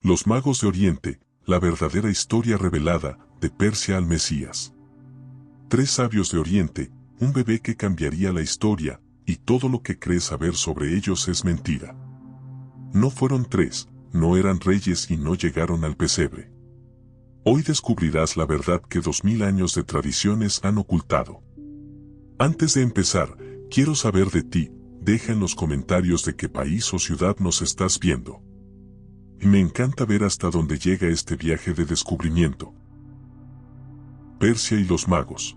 Los magos de Oriente, la verdadera historia revelada, de Persia al Mesías. 3 sabios de Oriente, un bebé que cambiaría la historia, y todo lo que crees saber sobre ellos es mentira. No fueron 3, no eran reyes y no llegaron al pesebre. Hoy descubrirás la verdad que 2000 años de tradiciones han ocultado. Antes de empezar, quiero saber de ti, deja en los comentarios de qué país o ciudad nos estás viendo. Me encanta ver hasta dónde llega este viaje de descubrimiento. Persia y los magos.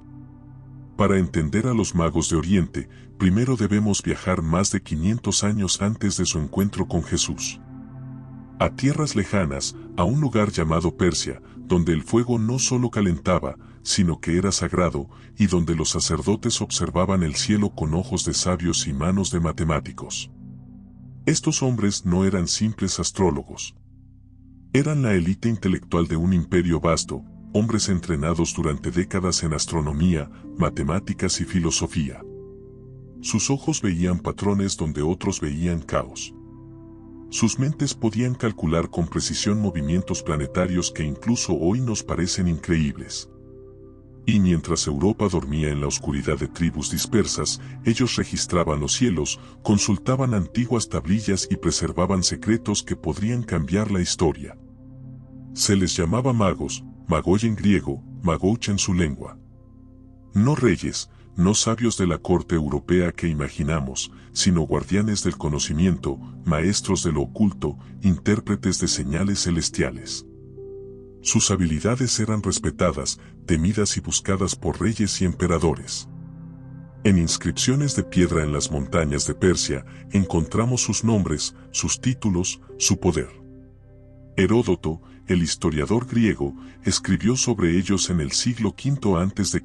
Para entender a los magos de Oriente, primero debemos viajar más de 500 años antes de su encuentro con Jesús. A tierras lejanas, a un lugar llamado Persia, donde el fuego no solo calentaba, sino que era sagrado, y donde los sacerdotes observaban el cielo con ojos de sabios y manos de matemáticos. Estos hombres no eran simples astrólogos. Eran la élite intelectual de un imperio vasto, hombres entrenados durante décadas en astronomía, matemáticas y filosofía. Sus ojos veían patrones donde otros veían caos. Sus mentes podían calcular con precisión movimientos planetarios que incluso hoy nos parecen increíbles. Y mientras Europa dormía en la oscuridad de tribus dispersas, ellos registraban los cielos, consultaban antiguas tablillas y preservaban secretos que podrían cambiar la historia. Se les llamaba magos, magoi en griego, magouch en su lengua. No reyes, no sabios de la corte europea que imaginamos, sino guardianes del conocimiento, maestros de lo oculto, intérpretes de señales celestiales. Sus habilidades eran respetadas, temidas y buscadas por reyes y emperadores. En inscripciones de piedra en las montañas de Persia, encontramos sus nombres, sus títulos, su poder. Heródoto, el historiador griego, escribió sobre ellos en el siglo V a.C.,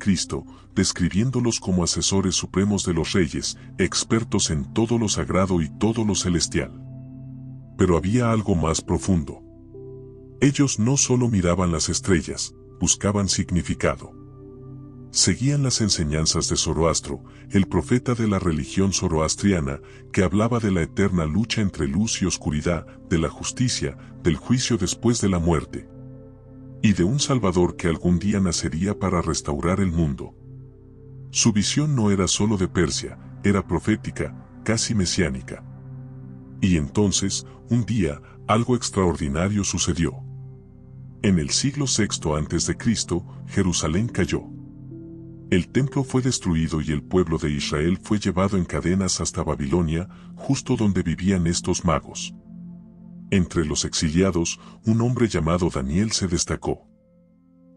describiéndolos como asesores supremos de los reyes, expertos en todo lo sagrado y todo lo celestial. Pero había algo más profundo. Ellos no solo miraban las estrellas, buscaban significado. Seguían las enseñanzas de Zoroastro, el profeta de la religión zoroastriana, que hablaba de la eterna lucha entre luz y oscuridad, de la justicia, del juicio después de la muerte, y de un Salvador que algún día nacería para restaurar el mundo. Su visión no era solo de Persia, era profética, casi mesiánica. Y entonces, un día, algo extraordinario sucedió. En el siglo VI a.C., Jerusalén cayó. El templo fue destruido y el pueblo de Israel fue llevado en cadenas hasta Babilonia, justo donde vivían estos magos. Entre los exiliados, un hombre llamado Daniel se destacó.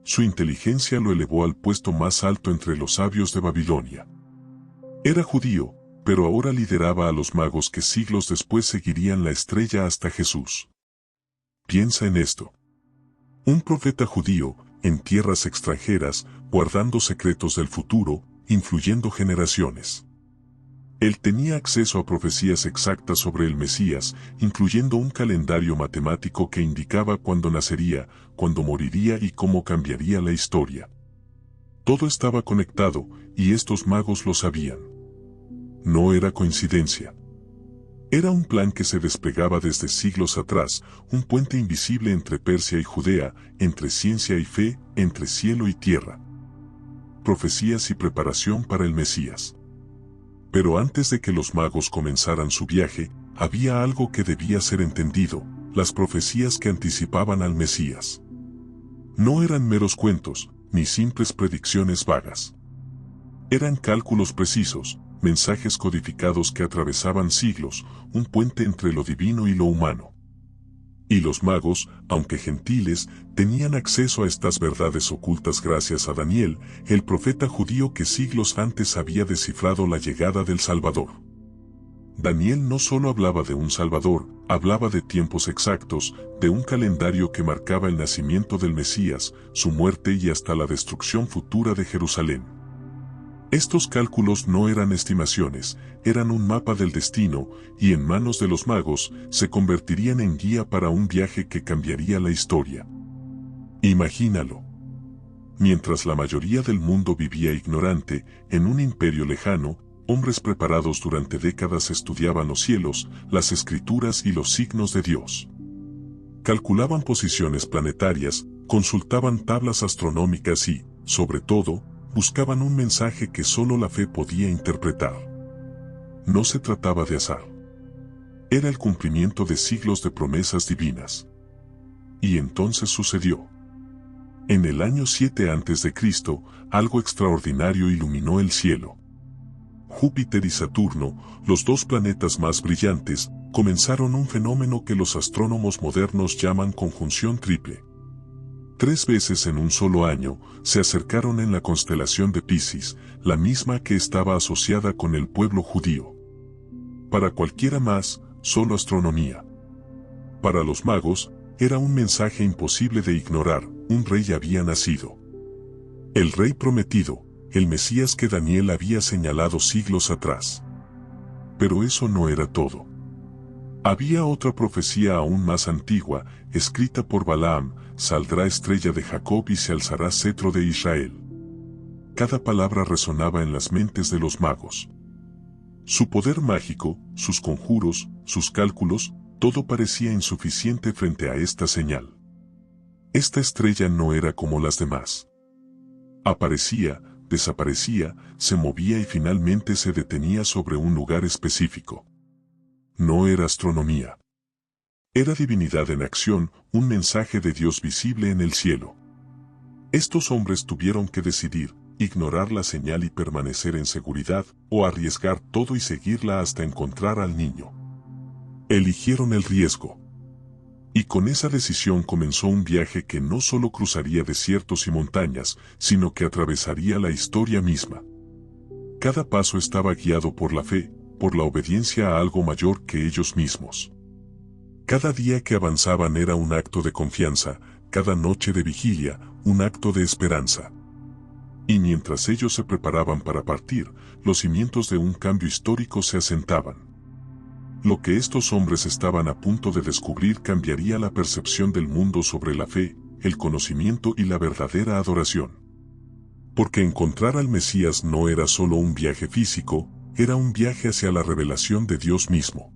Su inteligencia lo elevó al puesto más alto entre los sabios de Babilonia. Era judío, pero ahora lideraba a los magos que siglos después seguirían la estrella hasta Jesús. Piensa en esto. Un profeta judío, en tierras extranjeras, guardando secretos del futuro, influyendo generaciones. Él tenía acceso a profecías exactas sobre el Mesías, incluyendo un calendario matemático que indicaba cuándo nacería, cuándo moriría y cómo cambiaría la historia. Todo estaba conectado, y estos magos lo sabían. No era coincidencia. Era un plan que se desplegaba desde siglos atrás, un puente invisible entre Persia y Judea, entre ciencia y fe, entre cielo y tierra. Profecías y preparación para el Mesías. Pero antes de que los magos comenzaran su viaje, había algo que debía ser entendido, las profecías que anticipaban al Mesías. No eran meros cuentos, ni simples predicciones vagas. Eran cálculos precisos, mensajes codificados que atravesaban siglos, un puente entre lo divino y lo humano. Y los magos, aunque gentiles, tenían acceso a estas verdades ocultas gracias a Daniel, el profeta judío que siglos antes había descifrado la llegada del Salvador. Daniel no solo hablaba de un Salvador, hablaba de tiempos exactos, de un calendario que marcaba el nacimiento del Mesías, su muerte y hasta la destrucción futura de Jerusalén. Estos cálculos no eran estimaciones, eran un mapa del destino, y en manos de los magos, se convertirían en guía para un viaje que cambiaría la historia. Imagínalo. Mientras la mayoría del mundo vivía ignorante, en un imperio lejano, hombres preparados durante décadas estudiaban los cielos, las escrituras y los signos de Dios. Calculaban posiciones planetarias, consultaban tablas astronómicas y, sobre todo, buscaban un mensaje que solo la fe podía interpretar. No se trataba de azar. Era el cumplimiento de siglos de promesas divinas. Y entonces sucedió. En el año 7 a.C., algo extraordinario iluminó el cielo. Júpiter y Saturno, los dos planetas más brillantes, comenzaron un fenómeno que los astrónomos modernos llaman conjunción triple. 3 veces en un solo año, se acercaron en la constelación de Piscis, la misma que estaba asociada con el pueblo judío. Para cualquiera más, solo astronomía. Para los magos, era un mensaje imposible de ignorar: un rey había nacido. El rey prometido, el Mesías que Daniel había señalado siglos atrás. Pero eso no era todo. Había otra profecía aún más antigua, escrita por Balaam: saldrá estrella de Jacob y se alzará cetro de Israel. Cada palabra resonaba en las mentes de los magos. Su poder mágico, sus conjuros, sus cálculos, todo parecía insuficiente frente a esta señal. Esta estrella no era como las demás. Aparecía, desaparecía, se movía y finalmente se detenía sobre un lugar específico. No era astronomía. Era divinidad en acción, un mensaje de Dios visible en el cielo. Estos hombres tuvieron que decidir: ignorar la señal y permanecer en seguridad, o arriesgar todo y seguirla hasta encontrar al niño. Eligieron el riesgo. Y con esa decisión comenzó un viaje que no solo cruzaría desiertos y montañas, sino que atravesaría la historia misma. Cada paso estaba guiado por la fe, por la obediencia a algo mayor que ellos mismos. Cada día que avanzaban era un acto de confianza, cada noche de vigilia, un acto de esperanza. Y mientras ellos se preparaban para partir, los cimientos de un cambio histórico se asentaban. Lo que estos hombres estaban a punto de descubrir cambiaría la percepción del mundo sobre la fe, el conocimiento y la verdadera adoración. Porque encontrar al Mesías no era solo un viaje físico, era un viaje hacia la revelación de Dios mismo.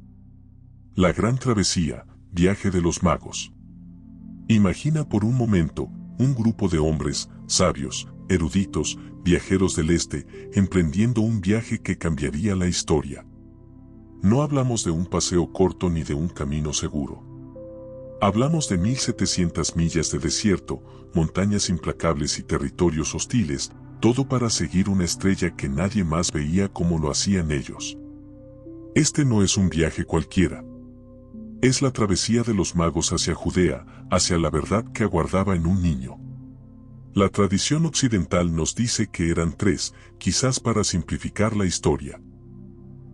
La gran travesía, viaje de los magos. Imagina por un momento, un grupo de hombres, sabios, eruditos, viajeros del este, emprendiendo un viaje que cambiaría la historia. No hablamos de un paseo corto ni de un camino seguro. Hablamos de 1700 millas de desierto, montañas implacables y territorios hostiles, todo para seguir una estrella que nadie más veía como lo hacían ellos. Este no es un viaje cualquiera. Es la travesía de los magos hacia Judea, hacia la verdad que aguardaba en un niño. La tradición occidental nos dice que eran 3, quizás para simplificar la historia.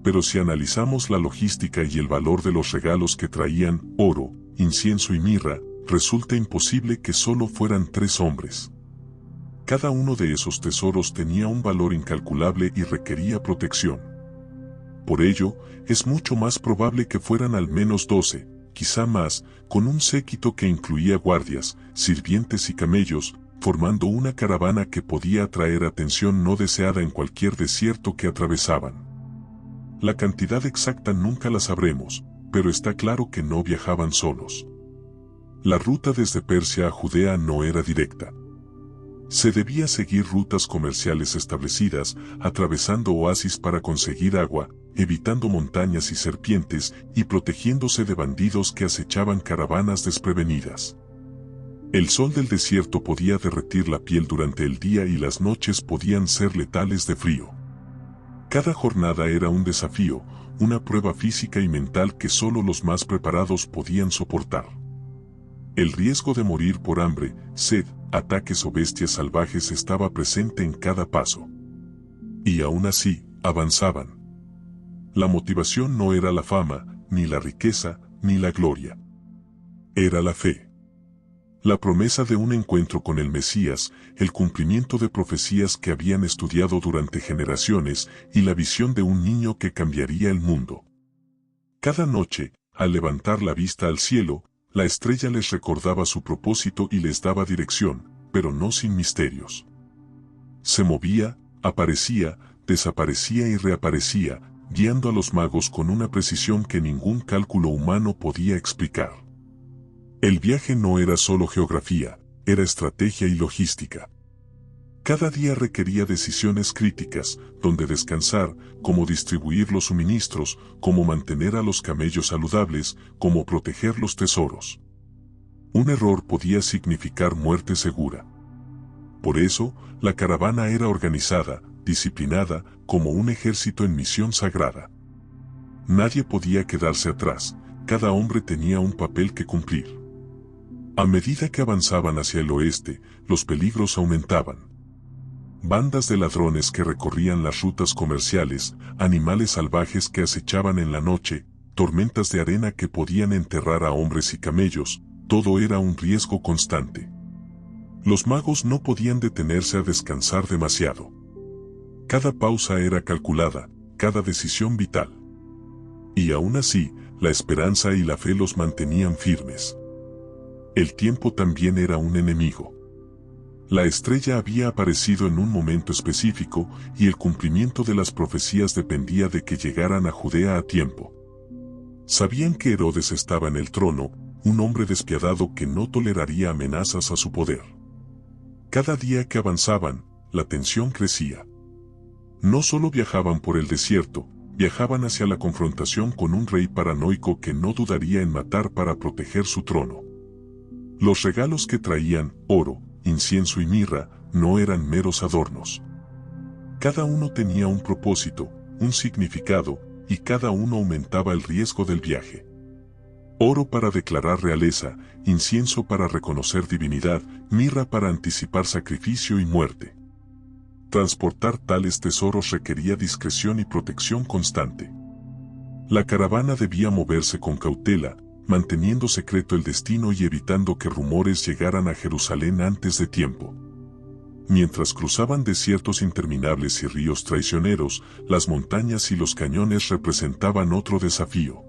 Pero si analizamos la logística y el valor de los regalos que traían, oro, incienso y mirra, resulta imposible que solo fueran 3 hombres. Cada uno de esos tesoros tenía un valor incalculable y requería protección. Por ello, es mucho más probable que fueran al menos 12, quizá más, con un séquito que incluía guardias, sirvientes y camellos, formando una caravana que podía atraer atención no deseada en cualquier desierto que atravesaban. La cantidad exacta nunca la sabremos, pero está claro que no viajaban solos. La ruta desde Persia a Judea no era directa. Se debía seguir rutas comerciales establecidas, atravesando oasis para conseguir agua, evitando montañas y serpientes, y protegiéndose de bandidos que acechaban caravanas desprevenidas. El sol del desierto podía derretir la piel durante el día y las noches podían ser letales de frío. Cada jornada era un desafío, una prueba física y mental que solo los más preparados podían soportar. El riesgo de morir por hambre, sed, ataques o bestias salvajes estaba presente en cada paso. Y aún así, avanzaban. La motivación no era la fama, ni la riqueza, ni la gloria. Era la fe. La promesa de un encuentro con el Mesías, el cumplimiento de profecías que habían estudiado durante generaciones y la visión de un niño que cambiaría el mundo. Cada noche, al levantar la vista al cielo, la estrella les recordaba su propósito y les daba dirección, pero no sin misterios. Se movía, aparecía, desaparecía y reaparecía, guiando a los magos con una precisión que ningún cálculo humano podía explicar. El viaje no era solo geografía, era estrategia y logística. Cada día requería decisiones críticas, dónde descansar, cómo distribuir los suministros, cómo mantener a los camellos saludables, cómo proteger los tesoros. Un error podía significar muerte segura. Por eso, la caravana era organizada, disciplinada, como un ejército en misión sagrada. Nadie podía quedarse atrás, cada hombre tenía un papel que cumplir. A medida que avanzaban hacia el oeste, los peligros aumentaban. Bandas de ladrones que recorrían las rutas comerciales, animales salvajes que acechaban en la noche, tormentas de arena que podían enterrar a hombres y camellos, todo era un riesgo constante. Los magos no podían detenerse a descansar demasiado. Cada pausa era calculada, cada decisión vital. Y aún así, la esperanza y la fe los mantenían firmes. El tiempo también era un enemigo. La estrella había aparecido en un momento específico y el cumplimiento de las profecías dependía de que llegaran a Judea a tiempo. Sabían que Herodes estaba en el trono, un hombre despiadado que no toleraría amenazas a su poder. Cada día que avanzaban, la tensión crecía. No solo viajaban por el desierto, viajaban hacia la confrontación con un rey paranoico que no dudaría en matar para proteger su trono. Los regalos que traían, oro, incienso y mirra, no eran meros adornos. Cada uno tenía un propósito, un significado, y cada uno aumentaba el riesgo del viaje. Oro para declarar realeza, incienso para reconocer divinidad, mirra para anticipar sacrificio y muerte. Transportar tales tesoros requería discreción y protección constante. La caravana debía moverse con cautela, manteniendo secreto el destino y evitando que rumores llegaran a Jerusalén antes de tiempo. Mientras cruzaban desiertos interminables y ríos traicioneros, las montañas y los cañones representaban otro desafío.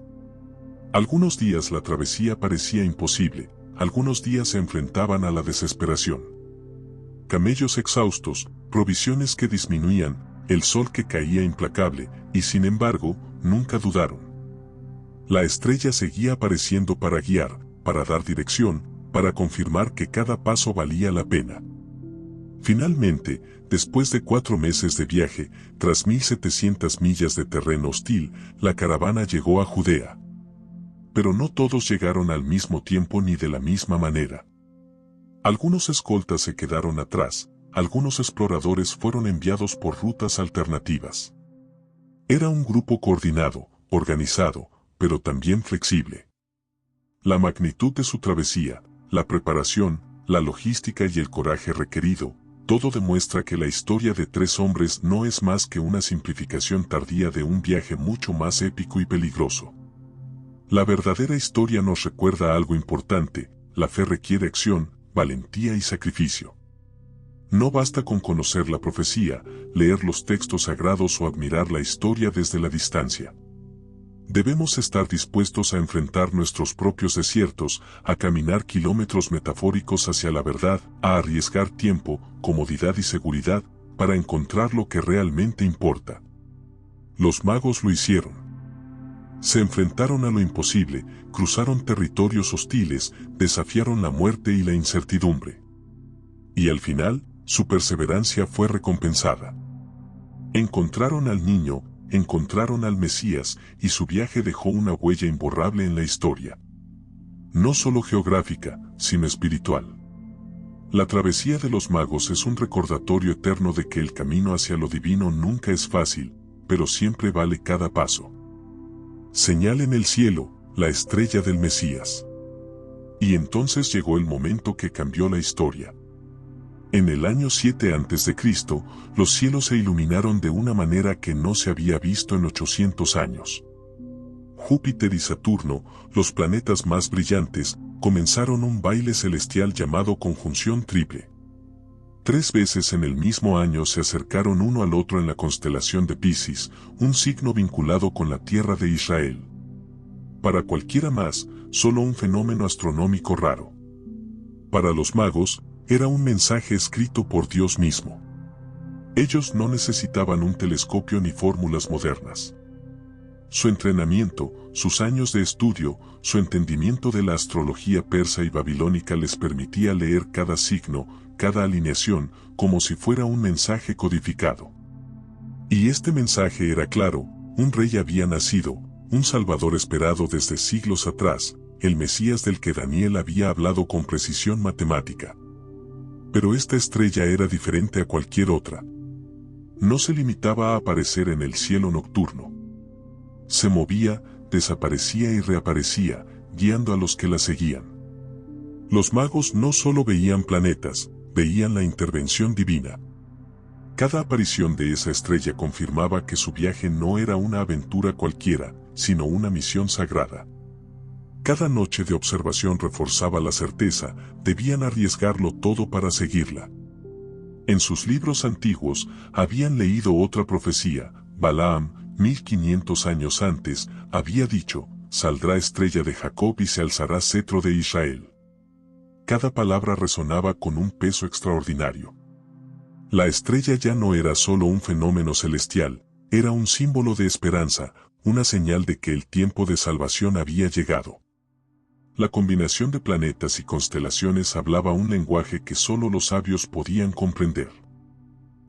Algunos días la travesía parecía imposible, algunos días se enfrentaban a la desesperación. Camellos exhaustos, provisiones que disminuían, el sol que caía implacable, y sin embargo, nunca dudaron. La estrella seguía apareciendo para guiar, para dar dirección, para confirmar que cada paso valía la pena. Finalmente, después de 4 meses de viaje, tras 1700 millas de terreno hostil, la caravana llegó a Judea. Pero no todos llegaron al mismo tiempo ni de la misma manera. Algunos escoltas se quedaron atrás, algunos exploradores fueron enviados por rutas alternativas. Era un grupo coordinado, organizado, pero también flexible. La magnitud de su travesía, la preparación, la logística y el coraje requerido, todo demuestra que la historia de 3 hombres no es más que una simplificación tardía de un viaje mucho más épico y peligroso. La verdadera historia nos recuerda algo importante: la fe requiere acción, valentía y sacrificio. No basta con conocer la profecía, leer los textos sagrados o admirar la historia desde la distancia. Debemos estar dispuestos a enfrentar nuestros propios desiertos, a caminar kilómetros metafóricos hacia la verdad, a arriesgar tiempo, comodidad y seguridad, para encontrar lo que realmente importa. Los magos lo hicieron. Se enfrentaron a lo imposible, cruzaron territorios hostiles, desafiaron la muerte y la incertidumbre. Y al final, su perseverancia fue recompensada. Encontraron al niño, encontraron al Mesías, y su viaje dejó una huella imborrable en la historia. No solo geográfica, sino espiritual. La travesía de los magos es un recordatorio eterno de que el camino hacia lo divino nunca es fácil, pero siempre vale cada paso. Señal en el cielo, la estrella del Mesías. Y entonces llegó el momento que cambió la historia. En el año 7 a.C., los cielos se iluminaron de una manera que no se había visto en 800 años. Júpiter y Saturno, los planetas más brillantes, comenzaron un baile celestial llamado conjunción triple. 3 veces en el mismo año se acercaron uno al otro en la constelación de Piscis, un signo vinculado con la tierra de Israel. Para cualquiera más, solo un fenómeno astronómico raro. Para los magos, era un mensaje escrito por Dios mismo. Ellos no necesitaban un telescopio ni fórmulas modernas. Su entrenamiento, sus años de estudio, su entendimiento de la astrología persa y babilónica les permitía leer cada signo, cada alineación, como si fuera un mensaje codificado. Y este mensaje era claro: un rey había nacido, un Salvador esperado desde siglos atrás, el Mesías del que Daniel había hablado con precisión matemática. Pero esta estrella era diferente a cualquier otra. No se limitaba a aparecer en el cielo nocturno. Se movía, desaparecía y reaparecía, guiando a los que la seguían. Los magos no solo veían planetas, veían la intervención divina. Cada aparición de esa estrella confirmaba que su viaje no era una aventura cualquiera, sino una misión sagrada. Cada noche de observación reforzaba la certeza: debían arriesgarlo todo para seguirla. En sus libros antiguos habían leído otra profecía. Balaam, 1500 años antes, había dicho: saldrá estrella de Jacob y se alzará cetro de Israel. Cada palabra resonaba con un peso extraordinario. La estrella ya no era solo un fenómeno celestial, era un símbolo de esperanza, una señal de que el tiempo de salvación había llegado. La combinación de planetas y constelaciones hablaba un lenguaje que solo los sabios podían comprender.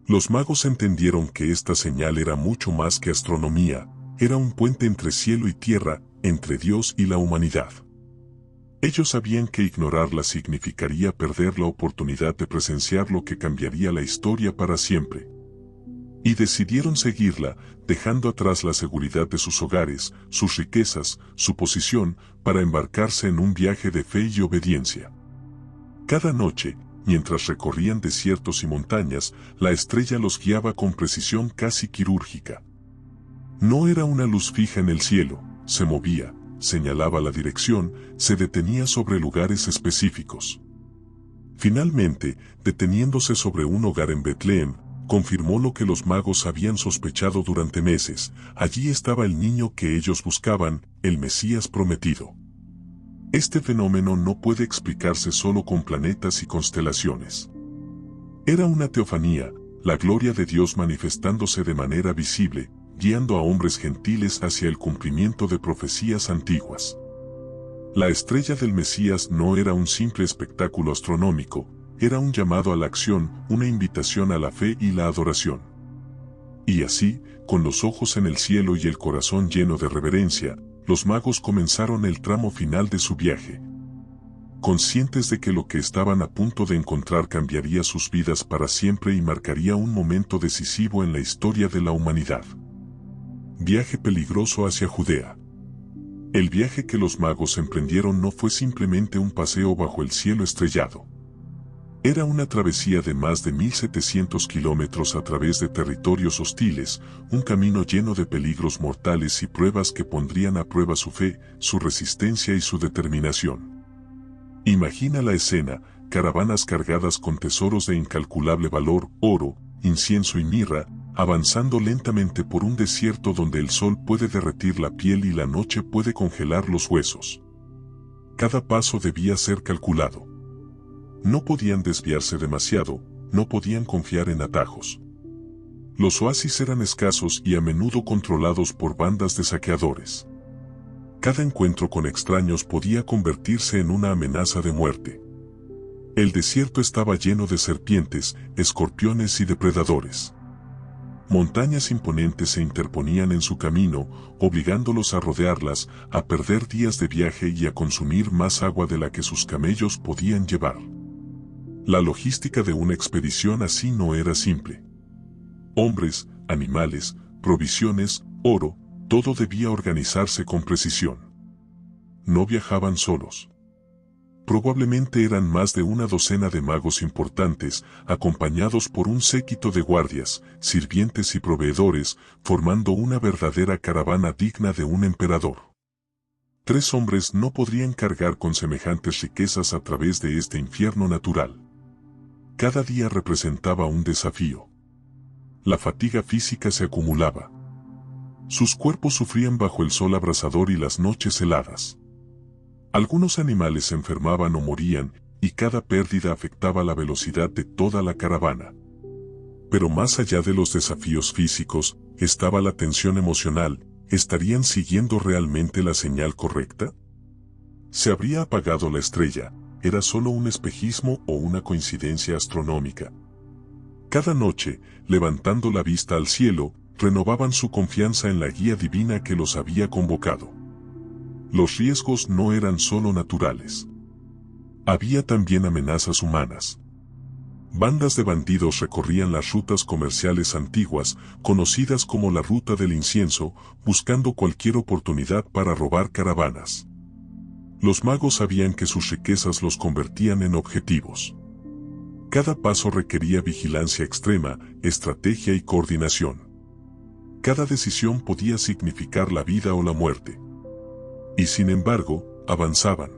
Los magos entendieron que esta señal era mucho más que astronomía, era un puente entre cielo y tierra, entre Dios y la humanidad. Ellos sabían que ignorarla significaría perder la oportunidad de presenciar lo que cambiaría la historia para siempre. Y decidieron seguirla, dejando atrás la seguridad de sus hogares, sus riquezas, su posición, para embarcarse en un viaje de fe y obediencia. Cada noche, mientras recorrían desiertos y montañas, la estrella los guiaba con precisión casi quirúrgica. No era una luz fija en el cielo, se movía, señalaba la dirección, se detenía sobre lugares específicos. Finalmente, deteniéndose sobre un hogar en Betlem, confirmó lo que los magos habían sospechado durante meses: allí estaba el niño que ellos buscaban, el Mesías prometido. Este fenómeno no puede explicarse solo con planetas y constelaciones. Era una teofanía, la gloria de Dios manifestándose de manera visible, guiando a hombres gentiles hacia el cumplimiento de profecías antiguas. La estrella del Mesías no era un simple espectáculo astronómico, era un llamado a la acción, una invitación a la fe y la adoración. Y así, con los ojos en el cielo y el corazón lleno de reverencia, los magos comenzaron el tramo final de su viaje. Conscientes de que lo que estaban a punto de encontrar cambiaría sus vidas para siempre y marcaría un momento decisivo en la historia de la humanidad. Viaje peligroso hacia Judea. El viaje que los magos emprendieron no fue simplemente un paseo bajo el cielo estrellado. Era una travesía de más de 1700 kilómetros a través de territorios hostiles, un camino lleno de peligros mortales y pruebas que pondrían a prueba su fe, su resistencia y su determinación. Imagina la escena: caravanas cargadas con tesoros de incalculable valor, oro, incienso y mirra, avanzando lentamente por un desierto donde el sol puede derretir la piel y la noche puede congelar los huesos. Cada paso debía ser calculado. No podían desviarse demasiado, no podían confiar en atajos. Los oasis eran escasos y a menudo controlados por bandas de saqueadores. Cada encuentro con extraños podía convertirse en una amenaza de muerte. El desierto estaba lleno de serpientes, escorpiones y depredadores. Montañas imponentes se interponían en su camino, obligándolos a rodearlas, a perder días de viaje y a consumir más agua de la que sus camellos podían llevar. La logística de una expedición así no era simple. Hombres, animales, provisiones, oro, todo debía organizarse con precisión. No viajaban solos. Probablemente eran más de una docena de magos importantes, acompañados por un séquito de guardias, sirvientes y proveedores, formando una verdadera caravana digna de un emperador. 3 hombres no podrían cargar con semejantes riquezas a través de este infierno natural. Cada día representaba un desafío. La fatiga física se acumulaba. Sus cuerpos sufrían bajo el sol abrasador y las noches heladas. Algunos animales se enfermaban o morían, y cada pérdida afectaba la velocidad de toda la caravana. Pero más allá de los desafíos físicos, estaba la tensión emocional, ¿Estarían siguiendo realmente la señal correcta? ¿Se habría apagado la estrella? ¿Era solo un espejismo o una coincidencia astronómica? Cada noche, levantando la vista al cielo, renovaban su confianza en la guía divina que los había convocado. Los riesgos no eran solo naturales. Había también amenazas humanas. Bandas de bandidos recorrían las rutas comerciales antiguas, conocidas como la Ruta del Incienso, buscando cualquier oportunidad para robar caravanas. Los magos sabían que sus riquezas los convertían en objetivos. Cada paso requería vigilancia extrema, estrategia y coordinación. Cada decisión podía significar la vida o la muerte. Y sin embargo, avanzaban.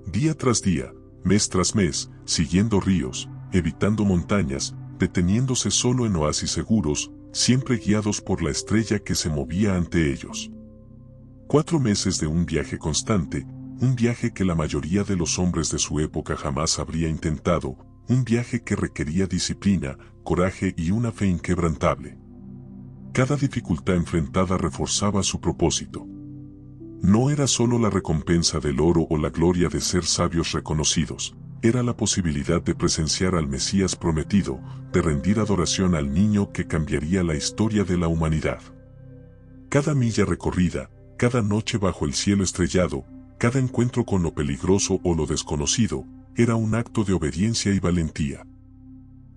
Día tras día, mes tras mes, siguiendo ríos, evitando montañas, deteniéndose solo en oasis seguros, siempre guiados por la estrella que se movía ante ellos. 4 meses de un viaje constante, un viaje que la mayoría de los hombres de su época jamás habría intentado, un viaje que requería disciplina, coraje y una fe inquebrantable. Cada dificultad enfrentada reforzaba su propósito. No era solo la recompensa del oro o la gloria de ser sabios reconocidos, era la posibilidad de presenciar al Mesías prometido, de rendir adoración al niño que cambiaría la historia de la humanidad. Cada milla recorrida, cada noche bajo el cielo estrellado, cada encuentro con lo peligroso o lo desconocido, era un acto de obediencia y valentía.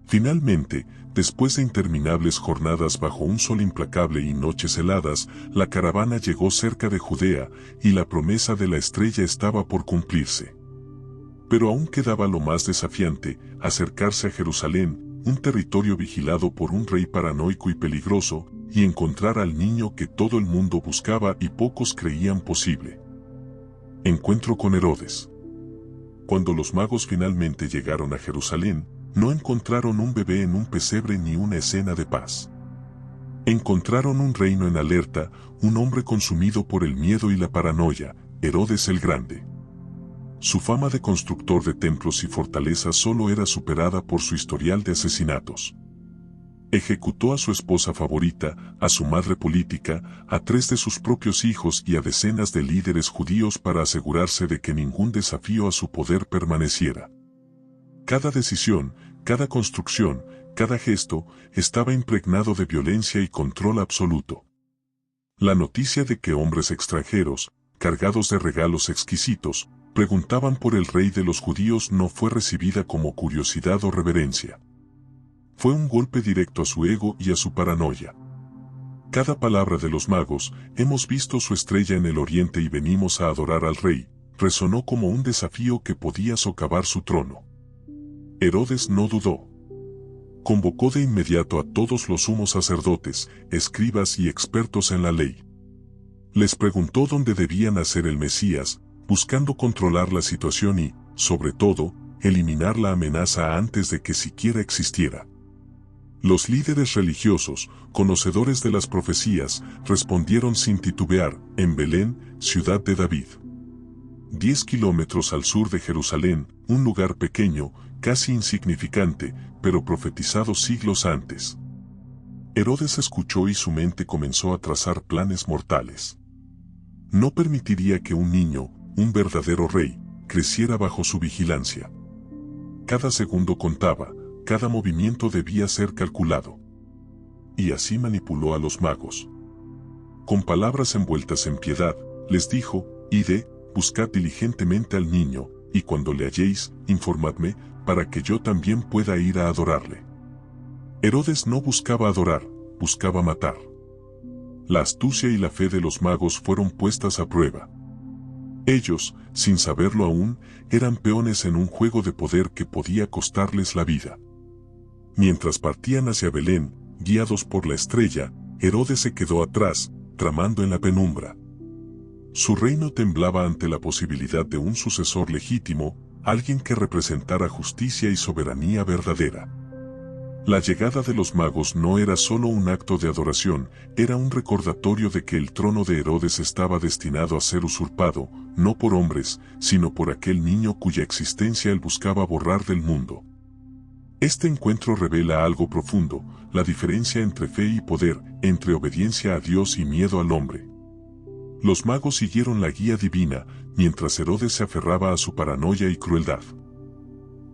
Finalmente, después de interminables jornadas bajo un sol implacable y noches heladas, la caravana llegó cerca de Judea, y la promesa de la estrella estaba por cumplirse. Pero aún quedaba lo más desafiante, acercarse a Jerusalén, un territorio vigilado por un rey paranoico y peligroso, y encontrar al niño que todo el mundo buscaba y pocos creían posible. Encuentro con Herodes. Cuando los magos finalmente llegaron a Jerusalén, no encontraron un bebé en un pesebre ni una escena de paz. Encontraron un reino en alerta, un hombre consumido por el miedo y la paranoia, Herodes el Grande. Su fama de constructor de templos y fortalezas solo era superada por su historial de asesinatos. Ejecutó a su esposa favorita, a su madre política, a 3 de sus propios hijos y a decenas de líderes judíos para asegurarse de que ningún desafío a su poder permaneciera. Cada decisión, cada construcción, cada gesto, estaba impregnado de violencia y control absoluto. La noticia de que hombres extranjeros, cargados de regalos exquisitos, preguntaban por el rey de los judíos no fue recibida como curiosidad o reverencia. Fue un golpe directo a su ego y a su paranoia. Cada palabra de los magos, hemos visto su estrella en el oriente y venimos a adorar al rey, resonó como un desafío que podía socavar su trono. Herodes no dudó. Convocó de inmediato a todos los sumos sacerdotes, escribas y expertos en la ley. Les preguntó dónde debía nacer el Mesías, buscando controlar la situación y, sobre todo, eliminar la amenaza antes de que siquiera existiera. Los líderes religiosos, conocedores de las profecías, respondieron sin titubear, en Belén, ciudad de David. 10 kilómetros al sur de Jerusalén, un lugar pequeño, casi insignificante, pero profetizado siglos antes. Herodes escuchó y su mente comenzó a trazar planes mortales. No permitiría que un niño, un verdadero rey, creciera bajo su vigilancia. Cada segundo contaba, cada movimiento debía ser calculado. Y así manipuló a los magos. Con palabras envueltas en piedad, les dijo, id, buscad diligentemente al niño, y cuando le halléis, informadme, para que yo también pueda ir a adorarle. Herodes no buscaba adorar, buscaba matar. La astucia y la fe de los magos fueron puestas a prueba. Ellos, sin saberlo aún, eran peones en un juego de poder que podía costarles la vida. Mientras partían hacia Belén, guiados por la estrella, Herodes se quedó atrás, tramando en la penumbra. Su reino temblaba ante la posibilidad de un sucesor legítimo, alguien que representara justicia y soberanía verdadera. La llegada de los magos no era solo un acto de adoración, era un recordatorio de que el trono de Herodes estaba destinado a ser usurpado, no por hombres, sino por aquel niño cuya existencia él buscaba borrar del mundo. Este encuentro revela algo profundo, la diferencia entre fe y poder, entre obediencia a Dios y miedo al hombre. Los magos siguieron la guía divina, mientras Herodes se aferraba a su paranoia y crueldad.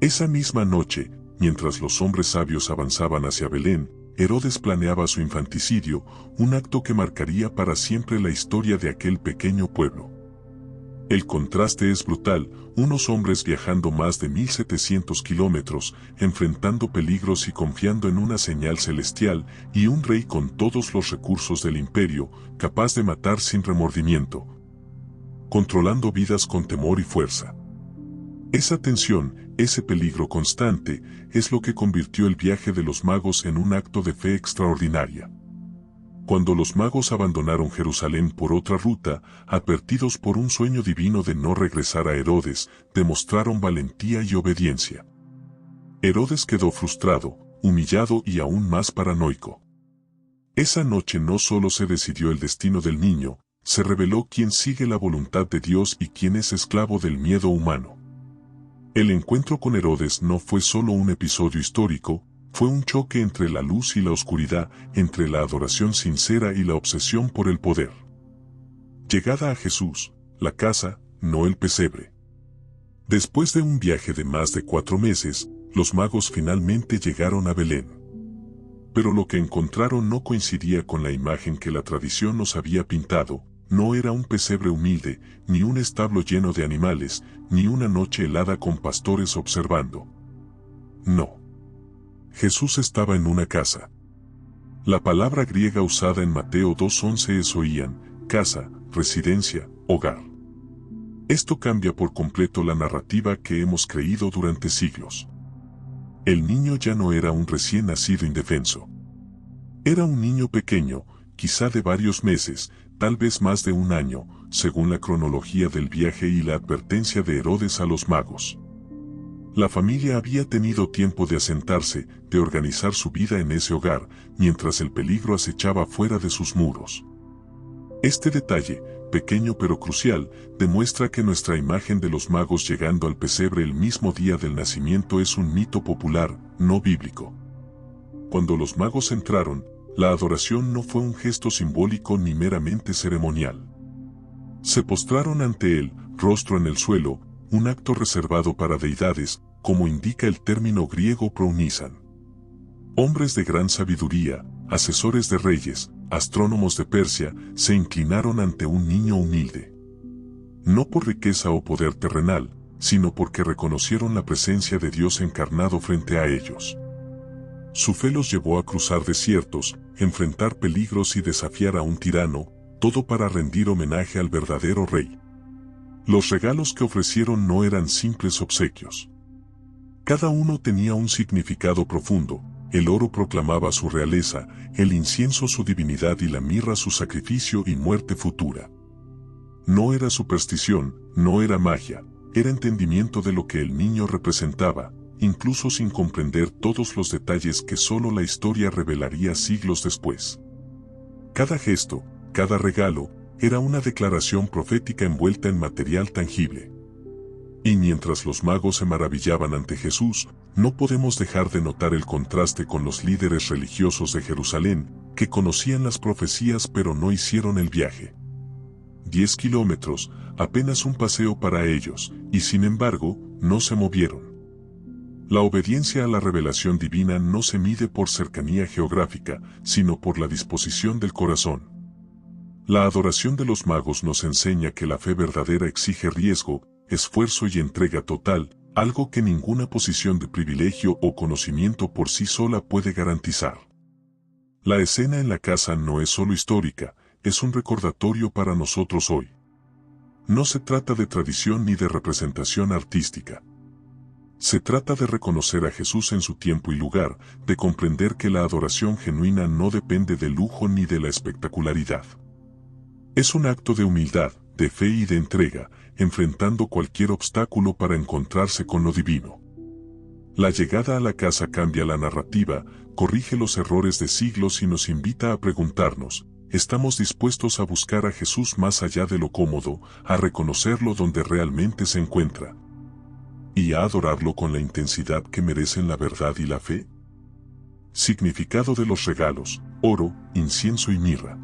Esa misma noche, mientras los hombres sabios avanzaban hacia Belén, Herodes planeaba su infanticidio, un acto que marcaría para siempre la historia de aquel pequeño pueblo. El contraste es brutal, unos hombres viajando más de 1700 kilómetros, enfrentando peligros y confiando en una señal celestial, y un rey con todos los recursos del imperio, capaz de matar sin remordimiento, controlando vidas con temor y fuerza. Esa tensión, ese peligro constante, es lo que convirtió el viaje de los magos en un acto de fe extraordinaria. Cuando los magos abandonaron Jerusalén por otra ruta, advertidos por un sueño divino de no regresar a Herodes, demostraron valentía y obediencia. Herodes quedó frustrado, humillado y aún más paranoico. Esa noche no solo se decidió el destino del niño, se reveló quién sigue la voluntad de Dios y quién es esclavo del miedo humano. El encuentro con Herodes no fue solo un episodio histórico, fue un choque entre la luz y la oscuridad, entre la adoración sincera y la obsesión por el poder. Llegada a Jesús, la casa, no el pesebre. Después de un viaje de más de 4 meses, los magos finalmente llegaron a Belén. Pero lo que encontraron no coincidía con la imagen que la tradición nos había pintado, no era un pesebre humilde, ni un establo lleno de animales, ni una noche helada con pastores observando. No. Jesús estaba en una casa. La palabra griega usada en Mateo 2:11 es oían, casa, residencia, hogar. Esto cambia por completo la narrativa que hemos creído durante siglos. El niño ya no era un recién nacido indefenso. Era un niño pequeño, quizá de varios meses, tal vez más de un año, según la cronología del viaje y la advertencia de Herodes a los magos. La familia había tenido tiempo de asentarse, de organizar su vida en ese hogar, mientras el peligro acechaba fuera de sus muros. Este detalle, pequeño pero crucial, demuestra que nuestra imagen de los magos llegando al pesebre el mismo día del nacimiento es un mito popular, no bíblico. Cuando los magos entraron, la adoración no fue un gesto simbólico ni meramente ceremonial. Se postraron ante él, rostro en el suelo, un acto reservado para deidades, como indica el término griego prounisan. Hombres de gran sabiduría, asesores de reyes, astrónomos de Persia, se inclinaron ante un niño humilde. No por riqueza o poder terrenal, sino porque reconocieron la presencia de Dios encarnado frente a ellos. Su fe los llevó a cruzar desiertos, enfrentar peligros y desafiar a un tirano, todo para rendir homenaje al verdadero rey. Los regalos que ofrecieron no eran simples obsequios. Cada uno tenía un significado profundo, el oro proclamaba su realeza, el incienso su divinidad y la mirra su sacrificio y muerte futura. No era superstición, no era magia, era entendimiento de lo que el niño representaba, incluso sin comprender todos los detalles que solo la historia revelaría siglos después. Cada gesto, cada regalo, era una declaración profética envuelta en material tangible. Y mientras los magos se maravillaban ante Jesús, no podemos dejar de notar el contraste con los líderes religiosos de Jerusalén, que conocían las profecías pero no hicieron el viaje. 10 kilómetros, apenas un paseo para ellos, y sin embargo, no se movieron. La obediencia a la revelación divina no se mide por cercanía geográfica, sino por la disposición del corazón. La adoración de los magos nos enseña que la fe verdadera exige riesgo, esfuerzo y entrega total, algo que ninguna posición de privilegio o conocimiento por sí sola puede garantizar. La escena en la casa no es solo histórica, es un recordatorio para nosotros hoy. No se trata de tradición ni de representación artística. Se trata de reconocer a Jesús en su tiempo y lugar, de comprender que la adoración genuina no depende del lujo ni de la espectacularidad. Es un acto de humildad, de fe y de entrega, enfrentando cualquier obstáculo para encontrarse con lo divino. La llegada a la casa cambia la narrativa, corrige los errores de siglos y nos invita a preguntarnos, ¿estamos dispuestos a buscar a Jesús más allá de lo cómodo, a reconocerlo donde realmente se encuentra? y a adorarlo con la intensidad que merecen la verdad y la fe. Significado de los regalos: oro, incienso y mirra.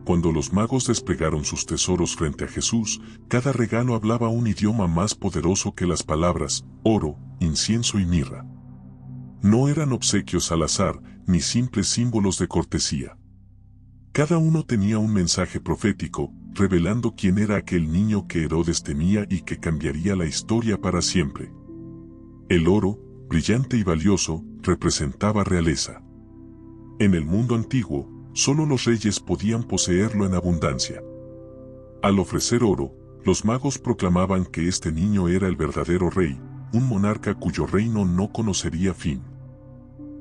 Cuando los magos desplegaron sus tesoros frente a Jesús, cada regalo hablaba un idioma más poderoso que las palabras oro, incienso y mirra. No eran obsequios al azar, ni simples símbolos de cortesía. Cada uno tenía un mensaje profético, revelando quién era aquel niño que Herodes temía y que cambiaría la historia para siempre. El oro, brillante y valioso, representaba realeza. En el mundo antiguo, solo los reyes podían poseerlo en abundancia. Al ofrecer oro, los magos proclamaban que este niño era el verdadero rey, un monarca cuyo reino no conocería fin.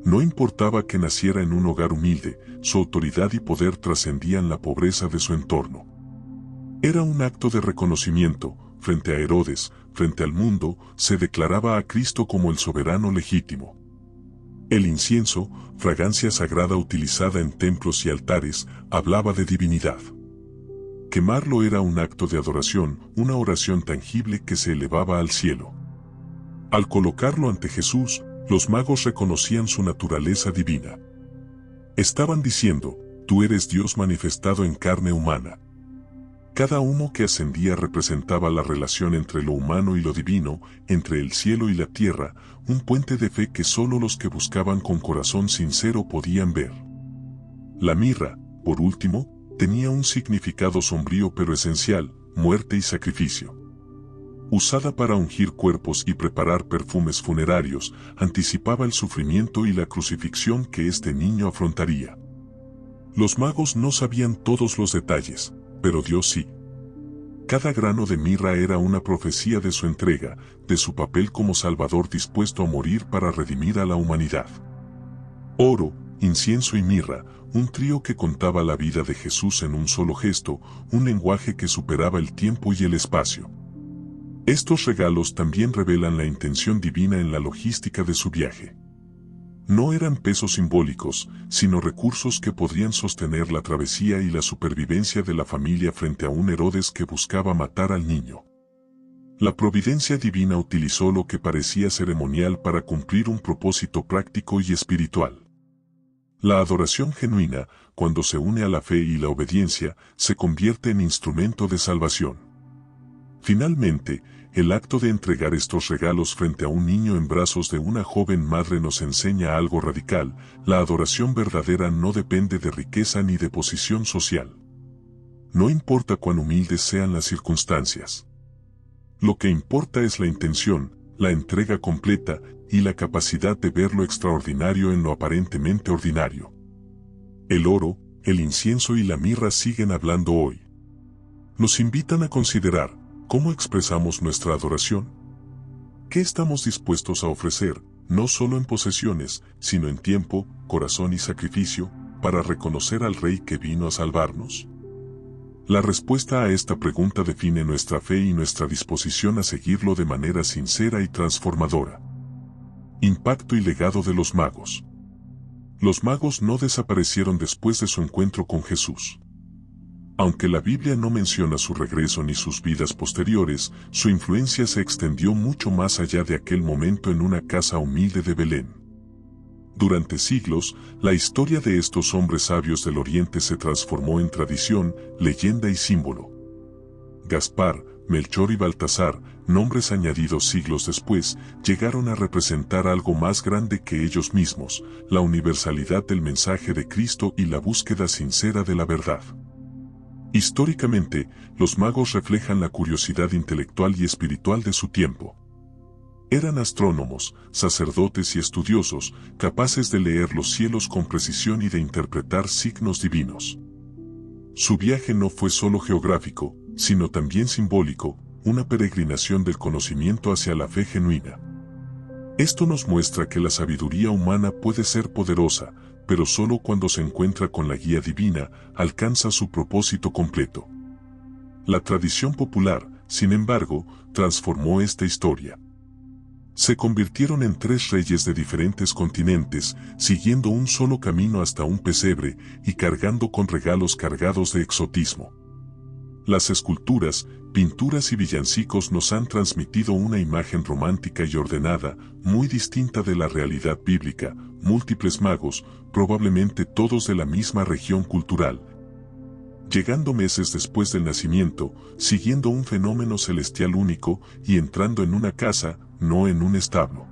No importaba que naciera en un hogar humilde, su autoridad y poder trascendían la pobreza de su entorno. Era un acto de reconocimiento. Frente a Herodes, frente al mundo, se declaraba a Cristo como el soberano legítimo. El incienso, fragancia sagrada utilizada en templos y altares, hablaba de divinidad. Quemarlo era un acto de adoración, una oración tangible que se elevaba al cielo. Al colocarlo ante Jesús, los magos reconocían su naturaleza divina. Estaban diciendo: tú eres Dios manifestado en carne humana. Cada humo que ascendía representaba la relación entre lo humano y lo divino, entre el cielo y la tierra, un puente de fe que solo los que buscaban con corazón sincero podían ver. La mirra, por último, tenía un significado sombrío pero esencial: muerte y sacrificio. Usada para ungir cuerpos y preparar perfumes funerarios, anticipaba el sufrimiento y la crucifixión que este niño afrontaría. Los magos no sabían todos los detalles, pero Dios sí. Cada grano de mirra era una profecía de su entrega, de su papel como Salvador dispuesto a morir para redimir a la humanidad. Oro, incienso y mirra, un trío que contaba la vida de Jesús en un solo gesto, un lenguaje que superaba el tiempo y el espacio. Estos regalos también revelan la intención divina en la logística de su viaje. No eran pesos simbólicos, sino recursos que podrían sostener la travesía y la supervivencia de la familia frente a un Herodes que buscaba matar al niño. La providencia divina utilizó lo que parecía ceremonial para cumplir un propósito práctico y espiritual. La adoración genuina, cuando se une a la fe y la obediencia, se convierte en instrumento de salvación. Finalmente, el acto de entregar estos regalos frente a un niño en brazos de una joven madre nos enseña algo radical: la adoración verdadera no depende de riqueza ni de posición social. No importa cuán humildes sean las circunstancias. Lo que importa es la intención, la entrega completa y la capacidad de ver lo extraordinario en lo aparentemente ordinario. El oro, el incienso y la mirra siguen hablando hoy. Nos invitan a considerar: ¿cómo expresamos nuestra adoración? ¿Qué estamos dispuestos a ofrecer, no solo en posesiones, sino en tiempo, corazón y sacrificio, para reconocer al Rey que vino a salvarnos? La respuesta a esta pregunta define nuestra fe y nuestra disposición a seguirlo de manera sincera y transformadora. Impacto y legado de los magos. Los magos no desaparecieron después de su encuentro con Jesús. Aunque la Biblia no menciona su regreso ni sus vidas posteriores, su influencia se extendió mucho más allá de aquel momento en una casa humilde de Belén. Durante siglos, la historia de estos hombres sabios del Oriente se transformó en tradición, leyenda y símbolo. Gaspar, Melchor y Baltasar, nombres añadidos siglos después, llegaron a representar algo más grande que ellos mismos: la universalidad del mensaje de Cristo y la búsqueda sincera de la verdad. Históricamente, los magos reflejan la curiosidad intelectual y espiritual de su tiempo. Eran astrónomos, sacerdotes y estudiosos, capaces de leer los cielos con precisión y de interpretar signos divinos. Su viaje no fue solo geográfico, sino también simbólico, una peregrinación del conocimiento hacia la fe genuina. Esto nos muestra que la sabiduría humana puede ser poderosa, pero solo cuando se encuentra con la guía divina, alcanza su propósito completo. La tradición popular, sin embargo, transformó esta historia. Se convirtieron en 3 reyes de diferentes continentes, siguiendo un solo camino hasta un pesebre y cargando con regalos cargados de exotismo. Las esculturas, pinturas y villancicos nos han transmitido una imagen romántica y ordenada, muy distinta de la realidad bíblica. Múltiples magos, probablemente todos de la misma región cultural, llegando meses después del nacimiento, siguiendo un fenómeno celestial único y entrando en una casa, no en un establo.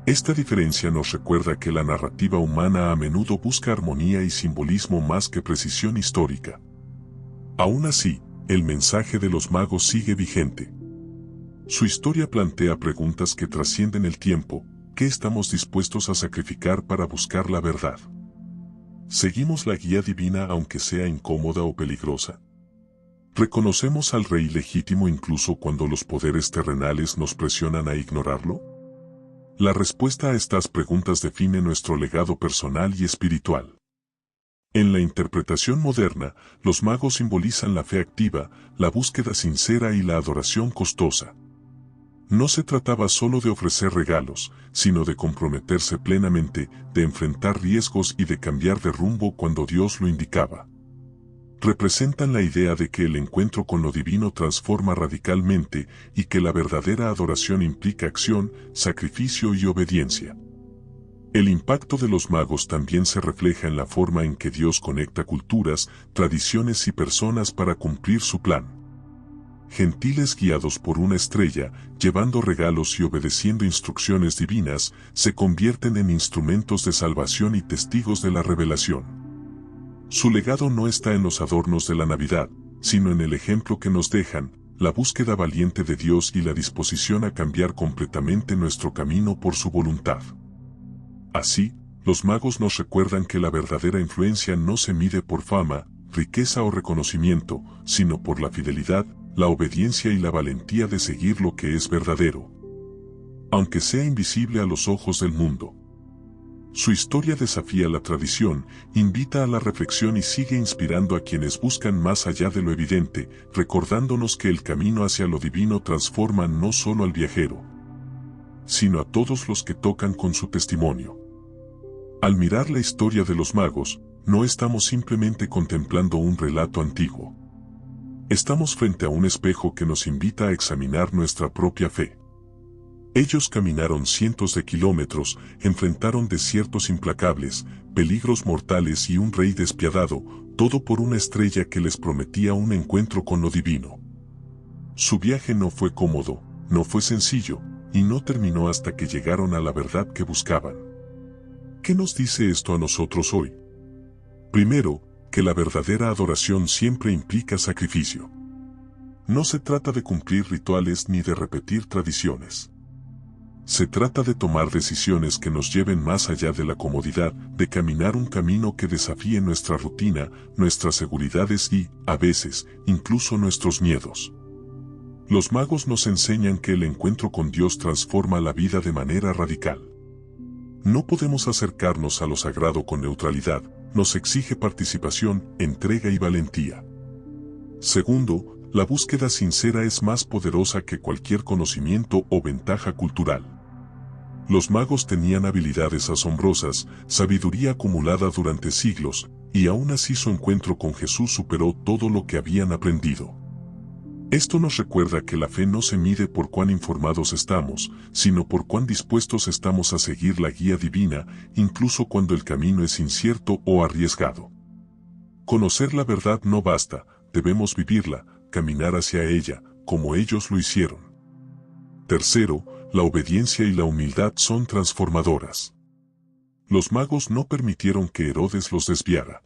Esta diferencia nos recuerda que la narrativa humana a menudo busca armonía y simbolismo más que precisión histórica. Aún así, el mensaje de los magos sigue vigente. Su historia plantea preguntas que trascienden el tiempo. ¿Qué estamos dispuestos a sacrificar para buscar la verdad? ¿Seguimos la guía divina aunque sea incómoda o peligrosa? ¿Reconocemos al Rey legítimo incluso cuando los poderes terrenales nos presionan a ignorarlo? La respuesta a estas preguntas define nuestro legado personal y espiritual. En la interpretación moderna, los magos simbolizan la fe activa, la búsqueda sincera y la adoración costosa. No se trataba solo de ofrecer regalos, sino de comprometerse plenamente, de enfrentar riesgos y de cambiar de rumbo cuando Dios lo indicaba. Representan la idea de que el encuentro con lo divino transforma radicalmente y que la verdadera adoración implica acción, sacrificio y obediencia. El impacto de los magos también se refleja en la forma en que Dios conecta culturas, tradiciones y personas para cumplir su plan. Gentiles guiados por una estrella, llevando regalos y obedeciendo instrucciones divinas, se convierten en instrumentos de salvación y testigos de la revelación. Su legado no está en los adornos de la Navidad, sino en el ejemplo que nos dejan, la búsqueda valiente de Dios y la disposición a cambiar completamente nuestro camino por su voluntad. Así, los magos nos recuerdan que la verdadera influencia no se mide por fama, riqueza o reconocimiento, sino por la fidelidad, la obediencia y la valentía de seguir lo que es verdadero, aunque sea invisible a los ojos del mundo. Su historia desafía la tradición, invita a la reflexión y sigue inspirando a quienes buscan más allá de lo evidente, recordándonos que el camino hacia lo divino transforma no solo al viajero, sino a todos los que tocan con su testimonio. Al mirar la historia de los magos, no estamos simplemente contemplando un relato antiguo. Estamos frente a un espejo que nos invita a examinar nuestra propia fe. Ellos caminaron cientos de kilómetros, enfrentaron desiertos implacables, peligros mortales y un rey despiadado, todo por una estrella que les prometía un encuentro con lo divino. Su viaje no fue cómodo, no fue sencillo, y no terminó hasta que llegaron a la verdad que buscaban. ¿Qué nos dice esto a nosotros hoy? Primero, que la verdadera adoración siempre implica sacrificio. No se trata de cumplir rituales ni de repetir tradiciones. Se trata de tomar decisiones que nos lleven más allá de la comodidad, de caminar un camino que desafíe nuestra rutina, nuestras seguridades y, a veces, incluso nuestros miedos. Los magos nos enseñan que el encuentro con Dios transforma la vida de manera radical. No podemos acercarnos a lo sagrado con neutralidad, nos exige participación, entrega y valentía. Segundo, la búsqueda sincera es más poderosa que cualquier conocimiento o ventaja cultural. Los magos tenían habilidades asombrosas, sabiduría acumulada durante siglos, y aún así su encuentro con Jesús superó todo lo que habían aprendido. Esto nos recuerda que la fe no se mide por cuán informados estamos, sino por cuán dispuestos estamos a seguir la guía divina, incluso cuando el camino es incierto o arriesgado. Conocer la verdad no basta, debemos vivirla, caminar hacia ella, como ellos lo hicieron. Tercero, la obediencia y la humildad son transformadoras. Los magos no permitieron que Herodes los desviara.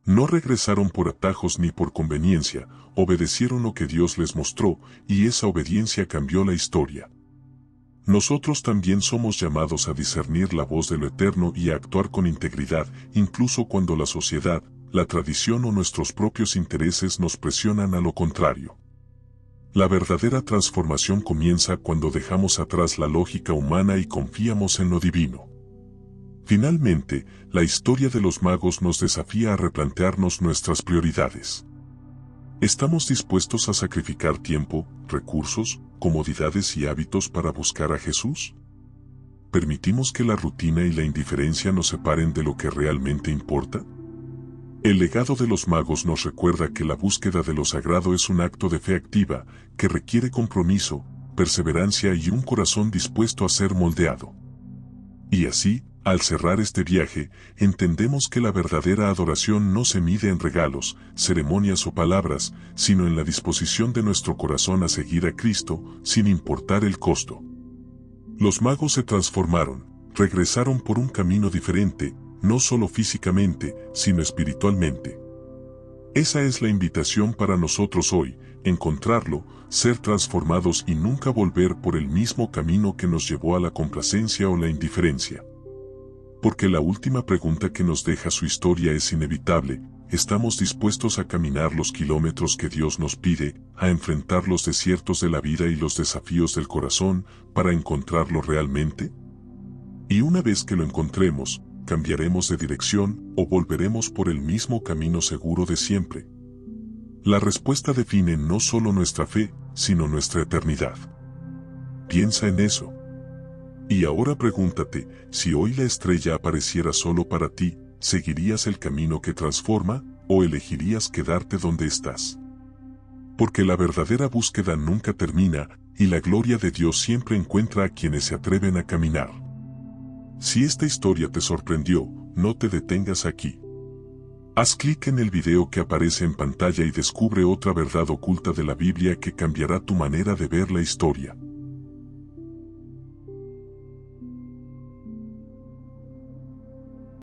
No regresaron por atajos ni por conveniencia, obedecieron lo que Dios les mostró, y esa obediencia cambió la historia. Nosotros también somos llamados a discernir la voz de lo eterno y a actuar con integridad, incluso cuando la sociedad, la tradición o nuestros propios intereses nos presionan a lo contrario. La verdadera transformación comienza cuando dejamos atrás la lógica humana y confiamos en lo divino. Finalmente, la historia de los magos nos desafía a replantearnos nuestras prioridades. ¿Estamos dispuestos a sacrificar tiempo, recursos, comodidades y hábitos para buscar a Jesús? ¿Permitimos que la rutina y la indiferencia nos separen de lo que realmente importa? El legado de los magos nos recuerda que la búsqueda de lo sagrado es un acto de fe activa, que requiere compromiso, perseverancia y un corazón dispuesto a ser moldeado. Y así, al cerrar este viaje, entendemos que la verdadera adoración no se mide en regalos, ceremonias o palabras, sino en la disposición de nuestro corazón a seguir a Cristo, sin importar el costo. Los magos se transformaron, regresaron por un camino diferente, no solo físicamente, sino espiritualmente. Esa es la invitación para nosotros hoy, encontrarlo, ser transformados y nunca volver por el mismo camino que nos llevó a la complacencia o la indiferencia. Porque la última pregunta que nos deja su historia es inevitable: ¿estamos dispuestos a caminar los kilómetros que Dios nos pide, a enfrentar los desiertos de la vida y los desafíos del corazón, para encontrarlo realmente? Y una vez que lo encontremos, ¿cambiaremos de dirección o volveremos por el mismo camino seguro de siempre? La respuesta define no solo nuestra fe, sino nuestra eternidad. Piensa en eso. Y ahora pregúntate, si hoy la estrella apareciera solo para ti, ¿seguirías el camino que transforma, o elegirías quedarte donde estás? Porque la verdadera búsqueda nunca termina, y la gloria de Dios siempre encuentra a quienes se atreven a caminar. Si esta historia te sorprendió, no te detengas aquí. Haz clic en el video que aparece en pantalla y descubre otra verdad oculta de la Biblia que cambiará tu manera de ver la historia.